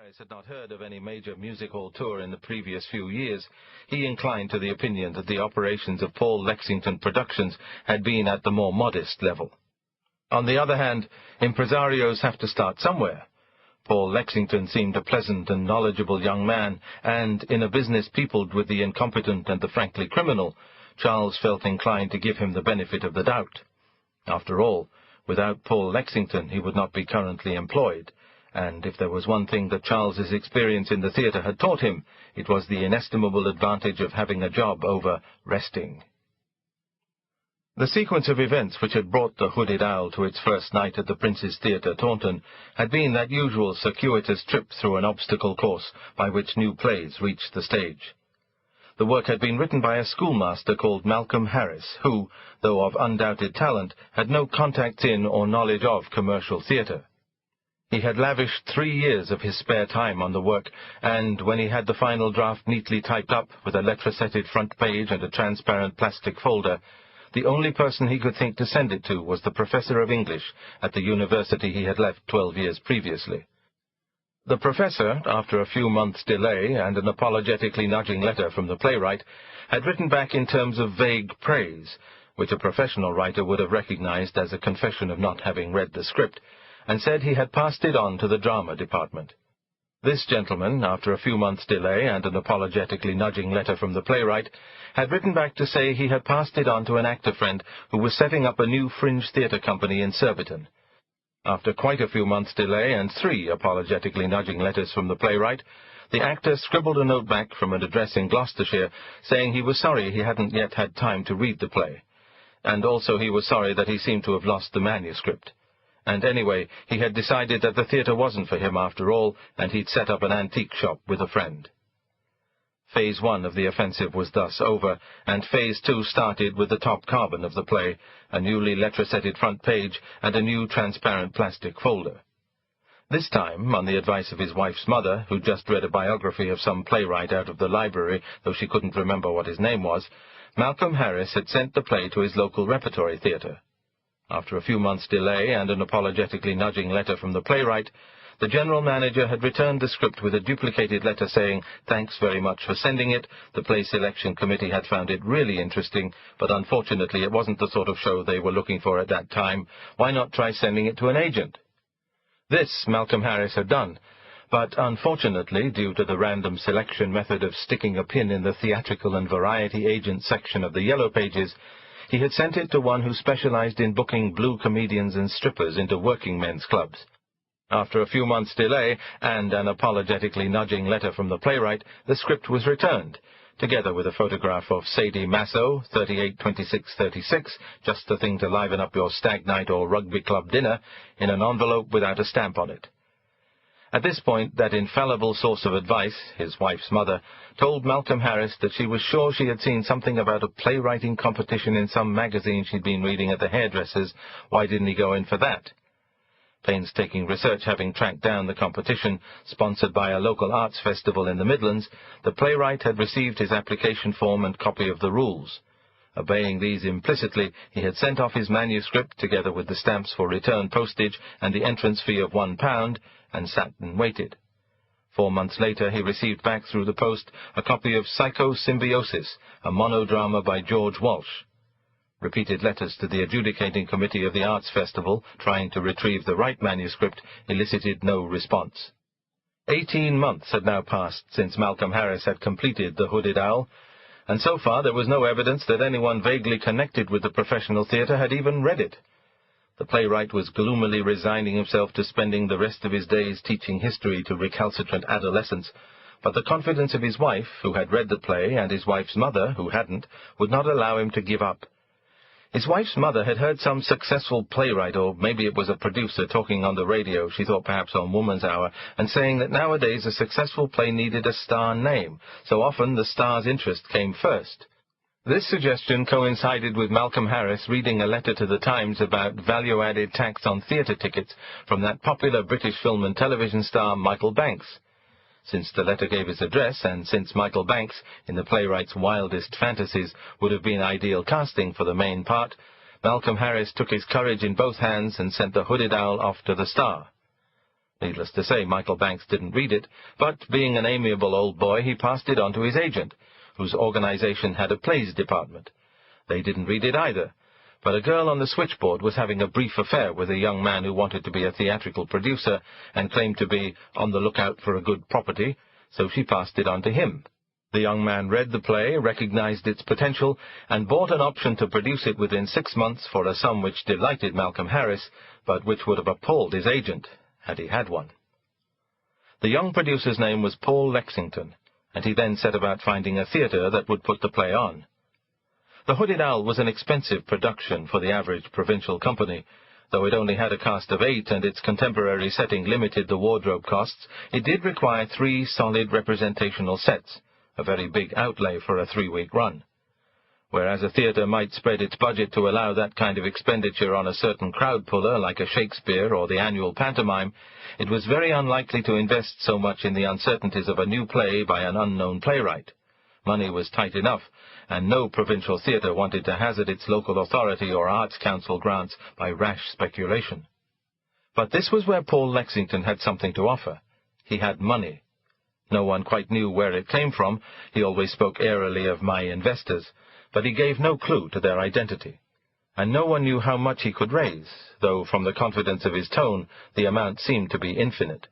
Harris had not heard of any major music hall tour in the previous few years, he inclined to the opinion that the operations of Paul Lexington Productions had been at the more modest level. On the other hand, impresarios have to start somewhere. Paul Lexington seemed a pleasant and knowledgeable young man, and, in a business peopled with the incompetent and the frankly criminal, Charles felt inclined to give him the benefit of the doubt. After all, without Paul Lexington he would not be currently employed, and if there was one thing that Charles's experience in the theatre had taught him, it was the inestimable advantage of having a job over resting. The sequence of events which had brought the Hooded Owl to its first night at the Prince's Theatre, Taunton, had been that usual circuitous trip through an obstacle course by which new plays reached the stage. The work had been written by a schoolmaster called Malcolm Harris, who, though of undoubted talent, had no contacts in or knowledge of commercial theatre. He had lavished 3 years of his spare time on the work, and when he had the final draft neatly typed up with a letter-setted front page and a transparent plastic folder, the only person he could think to send it to was the professor of English at the university he had left 12 years previously. The professor, after a few months' delay and an apologetically nudging letter from the playwright, had written back in terms of vague praise, which a professional writer would have recognized as a confession of not having read the script, and said he had passed it on to the drama department. This gentleman, after a few months' delay and an apologetically nudging letter from the playwright, had written back to say he had passed it on to an actor friend who was setting up a new fringe theatre company in Surbiton. After quite a few months' delay and 3 apologetically nudging letters from the playwright, the actor scribbled a note back from an address in Gloucestershire saying he was sorry he hadn't yet had time to read the play, and also he was sorry that he seemed to have lost the manuscript. And anyway, he had decided that the theatre wasn't for him after all, and he'd set up an antique shop with a friend. Phase 1 of the offensive was thus over, and Phase 2 started with the top carbon of the play, a newly letter-setted front page and a new transparent plastic folder. This time, on the advice of his wife's mother, who'd just read a biography of some playwright out of the library, though she couldn't remember what his name was, Malcolm Harris had sent the play to his local repertory theatre. After a few months' delay and an apologetically nudging letter from the playwright, the general manager had returned the script with a duplicated letter saying, "Thanks very much for sending it. The play selection committee had found it really interesting, but unfortunately it wasn't the sort of show they were looking for at that time. Why not try sending it to an agent?" This Malcolm Harris had done, but unfortunately, due to the random selection method of sticking a pin in the theatrical and variety agent section of the Yellow Pages, he had sent it to one who specialized in booking blue comedians and strippers into working men's clubs. After a few months' delay and an apologetically nudging letter from the playwright, the script was returned, together with a photograph of Sadie Masso, 382636, just the thing to liven up your stag night or rugby club dinner, in an envelope without a stamp on it. At this point, that infallible source of advice, his wife's mother, told Malcolm Harris that she was sure she had seen something about a playwriting competition in some magazine she'd been reading at the hairdresser's. Why didn't he go in for that? Painstaking research having tracked down the competition, sponsored by a local arts festival in the Midlands, the playwright had received his application form and copy of the rules. Obeying these implicitly, he had sent off his manuscript, together with the stamps for return postage and the entrance fee of £1, and sat and waited. 4 months later he received back through the post a copy of Psychosymbiosis, a monodrama by George Walsh. Repeated letters to the adjudicating committee of the Arts Festival, trying to retrieve the right manuscript, elicited no response. 18 months had now passed since Malcolm Harris had completed The Hooded Owl, and so far there was no evidence that anyone vaguely connected with the professional theatre had even read it. The playwright was gloomily resigning himself to spending the rest of his days teaching history to recalcitrant adolescents, but the confidence of his wife, who had read the play, and his wife's mother, who hadn't, would not allow him to give up. His wife's mother had heard some successful playwright, or maybe it was a producer, talking on the radio, she thought perhaps on Woman's Hour, and saying that nowadays a successful play needed a star name, so often the star's interest came first. This suggestion coincided with Malcolm Harris reading a letter to the Times about value-added tax on theatre tickets from that popular British film and television star Michael Banks. Since the letter gave his address, and since Michael Banks, in the playwright's wildest fantasies, would have been ideal casting for the main part, Malcolm Harris took his courage in both hands and sent The Hooded Owl off to the Star. Needless to say, Michael Banks didn't read it, but being an amiable old boy, he passed it on to his agent, whose organization had a plays department. They didn't read it either, but a girl on the switchboard was having a brief affair with a young man who wanted to be a theatrical producer and claimed to be on the lookout for a good property, so she passed it on to him. The young man read the play, recognized its potential, and bought an option to produce it within 6 months for a sum which delighted Malcolm Harris, but which would have appalled his agent, had he had one. The young producer's name was Paul Lexington, and he then set about finding a theatre that would put the play on. The Hooded Owl was an expensive production for the average provincial company. Though it only had a cast of 8 and its contemporary setting limited the wardrobe costs, it did require 3 solid representational sets, a very big outlay for a 3-week run. Whereas a theatre might spread its budget to allow that kind of expenditure on a certain crowd puller like a Shakespeare or the annual pantomime, it was very unlikely to invest so much in the uncertainties of a new play by an unknown playwright. Money was tight enough, and no provincial theatre wanted to hazard its local authority or arts council grants by rash speculation. But this was where Paul Lexington had something to offer. He had money. No one quite knew where it came from. He always spoke airily of my investors, but he gave no clue to their identity. And no one knew how much he could raise, though from the confidence of his tone, the amount seemed to be infinite.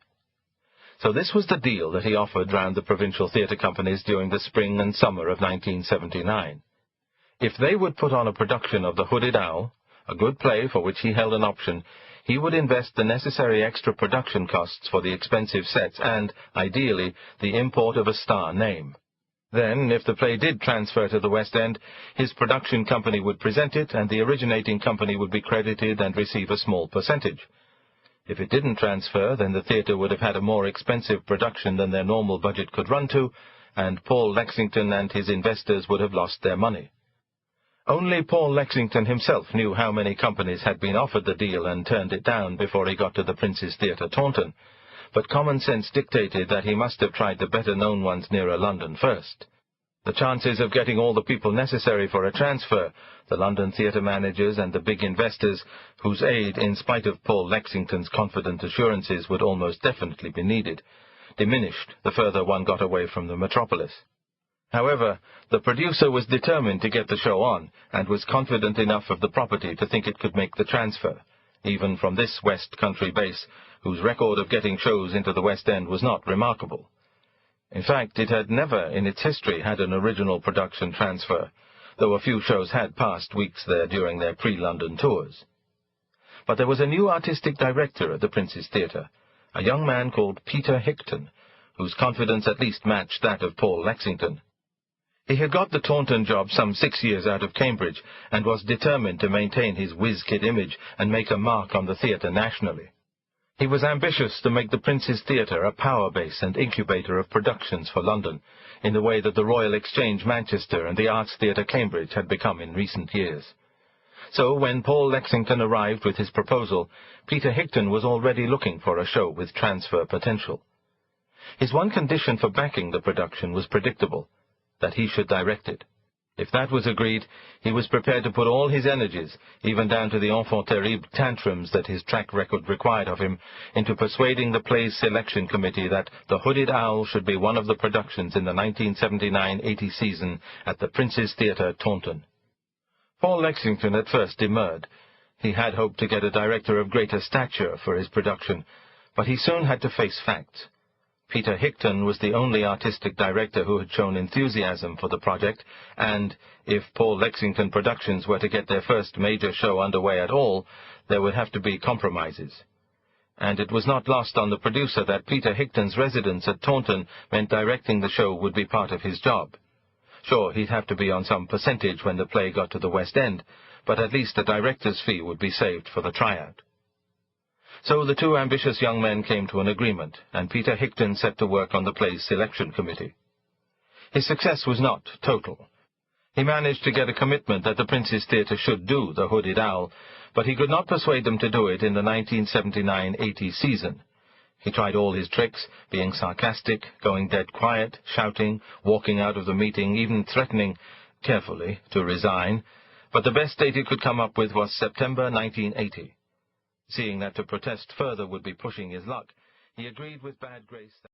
So this was the deal that he offered round the provincial theatre companies during the spring and summer of 1979. If they would put on a production of The Hooded Owl, a good play for which he held an option, he would invest the necessary extra production costs for the expensive sets and, ideally, the import of a star name. Then, if the play did transfer to the West End, his production company would present it, and the originating company would be credited and receive a small percentage. If it didn't transfer, then the theatre would have had a more expensive production than their normal budget could run to, and Paul Lexington and his investors would have lost their money. Only Paul Lexington himself knew how many companies had been offered the deal and turned it down before he got to the Prince's Theatre, Taunton, but common sense dictated that he must have tried the better-known ones nearer London first. The chances of getting all the people necessary for a transfer, the London theatre managers and the big investors, whose aid, in spite of Paul Lexington's confident assurances, would almost definitely be needed, diminished the further one got away from the metropolis. However, the producer was determined to get the show on, and was confident enough of the property to think it could make the transfer, even from this West Country base, whose record of getting shows into the West End was not remarkable. In fact, it had never in its history had an original production transfer, though a few shows had passed weeks there during their pre-London tours. But there was a new artistic director at the Prince's Theatre, a young man called Peter Hickton, whose confidence at least matched that of Paul Lexington. He had got the Taunton job some 6 years out of Cambridge, and was determined to maintain his whiz-kid image and make a mark on the theatre nationally. He was ambitious to make the Prince's Theatre a power base and incubator of productions for London, in the way that the Royal Exchange Manchester and the Arts Theatre Cambridge had become in recent years. So when Paul Lexington arrived with his proposal, Peter Hickton was already looking for a show with transfer potential. His one condition for backing the production was predictable, that he should direct it. If that was agreed, he was prepared to put all his energies, even down to the enfant terrible tantrums that his track record required of him, into persuading the play's selection committee that The Hooded Owl should be one of the productions in the 1979-80 season at the Prince's Theatre, Taunton. Paul Lexington at first demurred. He had hoped to get a director of greater stature for his production, but he soon had to face facts. Peter Hickton was the only artistic director who had shown enthusiasm for the project, and, if Paul Lexington Productions were to get their first major show underway at all, there would have to be compromises. And it was not lost on the producer that Peter Hickton's residence at Taunton meant directing the show would be part of his job. Sure, he'd have to be on some percentage when the play got to the West End, but at least a director's fee would be saved for the tryout. So the two ambitious young men came to an agreement, and Peter Hickton set to work on the play's selection committee. His success was not total. He managed to get a commitment that the Prince's Theatre should do The Hooded Owl, but he could not persuade them to do it in the 1979-80 season. He tried all his tricks, being sarcastic, going dead quiet, shouting, walking out of the meeting, even threatening, carefully, to resign, but the best date he could come up with was September 1980. Seeing that to protest further would be pushing his luck, He agreed with bad grace that